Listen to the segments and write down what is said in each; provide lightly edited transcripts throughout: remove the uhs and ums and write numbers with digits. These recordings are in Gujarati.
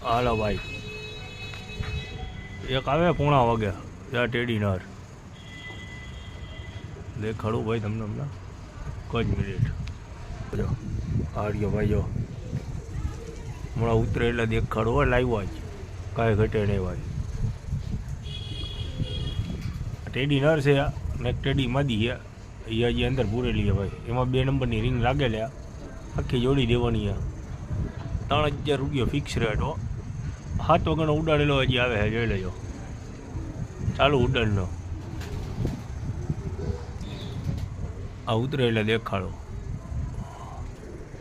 હાલો ભાઈ, એક આવે 9:30 વાગે ત્યાં ટેડી નર દેખાડું ભાઈ તમને હમણાં કઈ જ મિનિટ જો આર્યો ભાઈ જો હમણાં ઉતરે એટલે દેખાડું હોય લાવ્યો જ કાંઈ ઘટે નહીં ભાઈ. ટેડી નર છે ને એક ટેડી માદી છે એ હજી અંદર પૂરેલી છે ભાઈ. એમાં 2 નંબરની રિંગ લાગેલી આખી જોડી દેવાની છે. 3000 રૂપિયા ફિક્સ રેટ હો. 7 વાગ્યાનો ઉડાડેલો હજી આવે છે, જોઈ લેજો. ચાલુ ઉડાડનો આ ઉતરે એટલે દેખાડો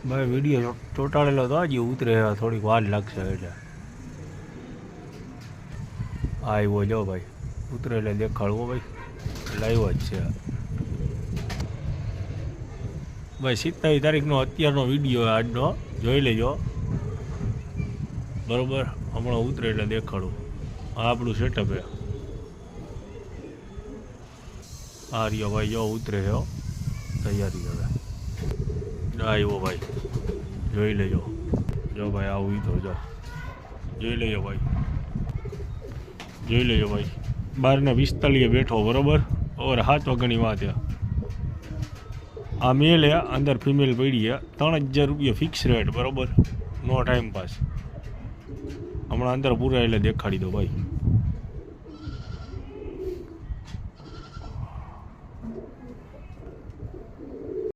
ભાઈ. વિડીયો ચોંટાડેલો તો હજી ઉતરે થોડીક વાર લાગશે એટલે આવ્યો જો ભાઈ. ઉતરે એટલે દેખાડવો ભાઈ, લાવ્યો જ છે ભાઈ. 27 તારીખનો અત્યારનો વિડીયો આજનો જોઈ લેજો બરોબર. હમણાં ઉતરે એટલે દેખાડું. આ આપણું સેટઅપ છે. આ રહ્યો ભાઈ જો ઉતરે છે તૈયારી હવે આવ્યો ભાઈ. જોઈ લેજો જો ભાઈ. આવું તો જો જોઈ લેજો ભાઈ, જોઈ લેજો ભાઈ. 12:45 બેઠો બરોબર. ઓર 7 વાગ્યાની વાત છે. આ મેલ છે, અંદર ફિમેલ પડી છે. 3000 રૂપિયા ફિક્સ રેટ બરોબર. નો ટાઈમ પાસ. હમણાં અંદર પૂરા એટલે દેખાડી દો ભાઈ.